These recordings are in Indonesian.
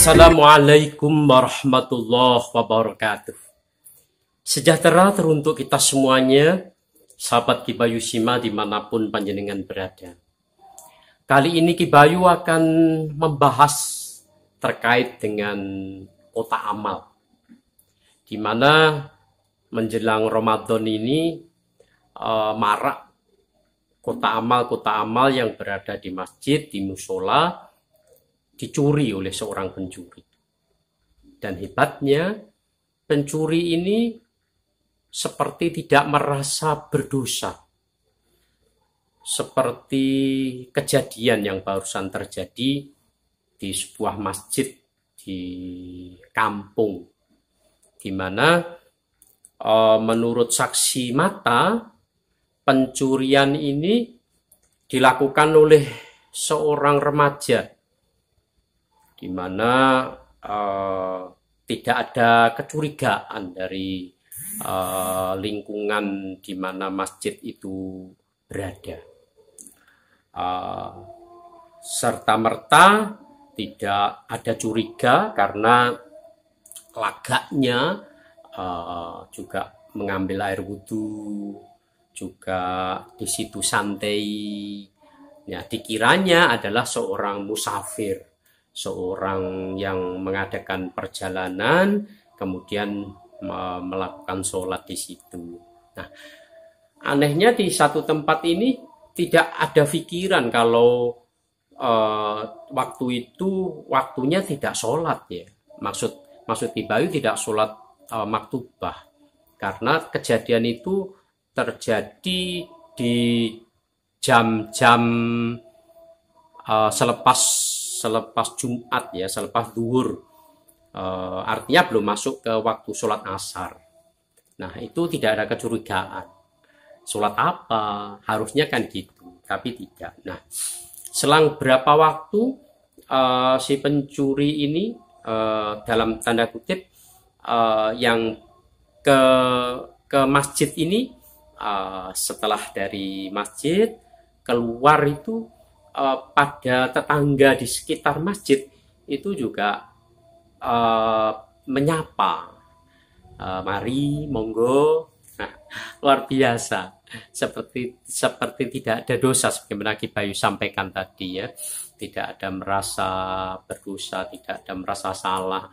Assalamualaikum warahmatullahi wabarakatuh. Sejahtera teruntuk kita semuanya, sahabat Ki Bayu Sima dimanapun panjenengan berada. Kali ini Ki Bayu akan membahas terkait dengan kota amal, di mana menjelang Ramadan ini marak kota amal yang berada di masjid, di musola, dicuri oleh seorang pencuri. Dan hebatnya, pencuri ini seperti tidak merasa berdosa. Seperti kejadian yang barusan terjadi di sebuah masjid di kampung, di mana menurut saksi mata, pencurian ini dilakukan oleh seorang remaja, di mana tidak ada kecurigaan dari lingkungan di mana masjid itu berada. Serta-merta tidak ada curiga karena lagaknya juga mengambil air wudhu, juga di situ santai. Ya, dikiranya adalah seorang musafir, seorang yang mengadakan perjalanan, kemudian melakukan sholat di situ. Nah, anehnya di satu tempat ini tidak ada pikiran kalau waktu itu waktunya tidak sholat ya. Maksud Ki Bayu tidak sholat maktubah, karena kejadian itu terjadi di jam-jam selepas Jumat ya, selepas zuhur, artinya belum masuk ke waktu sholat asar. Nah, itu tidak ada kecurigaan. Sholat apa? Harusnya kan gitu, tapi tidak. Nah, selang berapa waktu si pencuri ini dalam tanda kutip yang ke masjid ini, setelah dari masjid keluar itu, pada tetangga di sekitar masjid itu juga menyapa, mari monggo. Nah, luar biasa, seperti tidak ada dosa, sebagaimana Ki Bayu sampaikan tadi ya, tidak ada merasa berdosa, tidak ada merasa salah.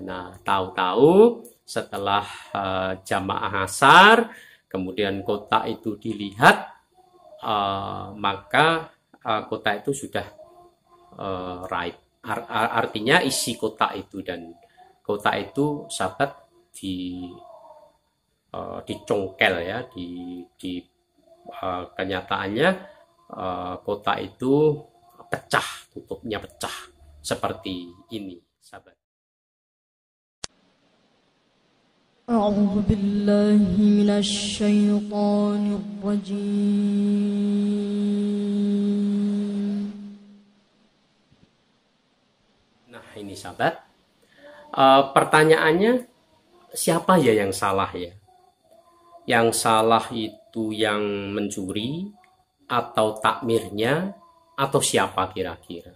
Nah, tahu-tahu setelah jamaah asar, kemudian kotak itu dilihat, maka kotak itu sudah raib. Artinya isi kotak itu, dan kotak itu sahabat dicongkel ya, di kenyataannya kotak itu pecah, tutupnya pecah seperti ini sahabat. أعوذ بالله من الشيطان الرجيم. Nah, ini sahabat, pertanyaannya, siapa ya yang salah ya? Yang salah itu yang mencuri, atau takmirnya, atau siapa kira-kira?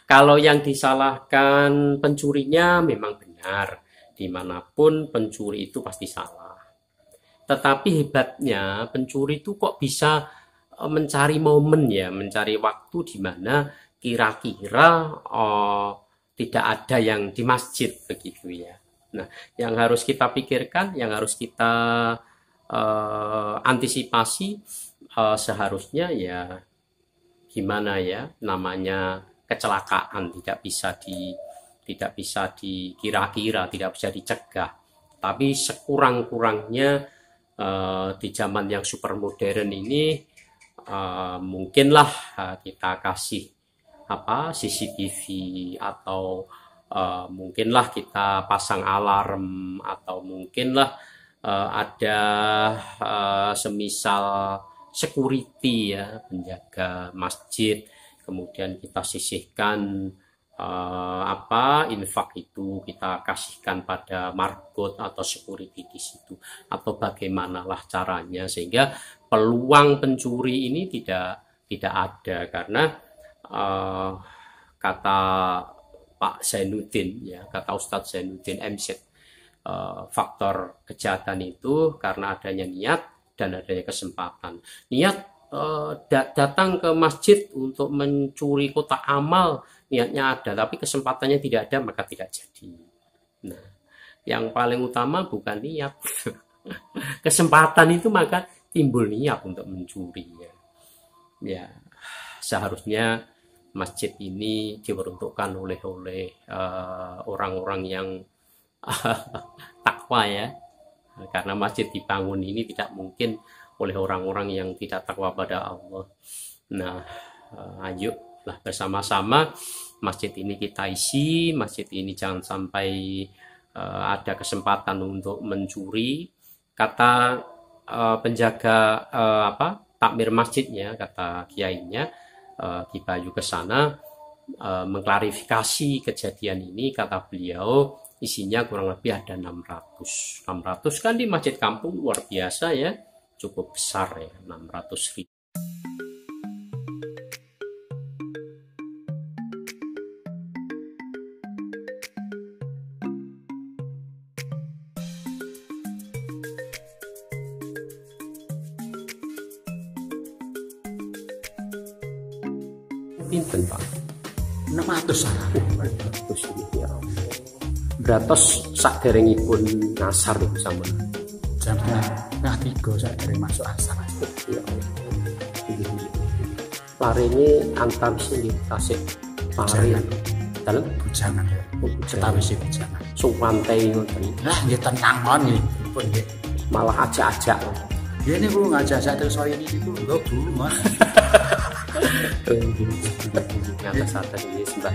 Kalau yang disalahkan pencurinya memang benar, dimanapun pencuri itu pasti salah. Tetapi hebatnya pencuri itu kok bisa mencari momen ya, mencari waktu di mana kira-kira tidak ada yang di masjid begitu ya. Nah, yang harus kita pikirkan, yang harus kita antisipasi, seharusnya ya gimana ya, namanya kecelakaan tidak bisa dikira-kira, tidak bisa dicegah. Tapi sekurang-kurangnya di zaman yang super modern ini, mungkinlah kita kasih CCTV, atau mungkinlah kita pasang alarm, atau mungkinlah ada semisal security ya, penjaga masjid, kemudian kita sisihkan infak itu kita kasihkan pada marbot atau security di situ, atau bagaimanalah caranya sehingga peluang pencuri ini tidak tidak ada, karena kata Pak Zainuddin ya, kata Ustadz Zainuddin MZ, faktor kejahatan itu karena adanya niat dan adanya kesempatan. Niat datang ke masjid untuk mencuri kotak amal, niatnya ada, tapi kesempatannya tidak ada, maka tidak jadi. Nah, yang paling utama bukan niat. Kesempatan itu maka timbul niat untuk mencuri ya. Ya, seharusnya masjid ini diperuntukkan oleh orang-orang yang takwa ya, karena masjid dibangun ini tidak mungkin oleh orang-orang yang tidak takwa pada Allah. Nah, ayolah bersama-sama masjid ini kita isi, masjid ini jangan sampai ada kesempatan untuk mencuri. Kata penjaga takmir masjidnya, kata kiainya, Ki Bayu ke sana mengklarifikasi kejadian ini. Kata beliau, isinya kurang lebih ada 600 kan di masjid kampung luar biasa ya, cukup besar ya, 600.000. Pinten Pak? 600 ya. Beratos saderengipun ngasar itu sama. Jam 3 saya dari masuk asar. Ya. Pare ini antar sini tasik pare dalam bujangan ya. Setawis bujangan. Supantai ngoten. Lah nggih tenang mon nggih pun nggih. Malah ajak-ajak. Ya niku ngajak-ajak terus saya niku lho Bu. Ngatas atas ini sembah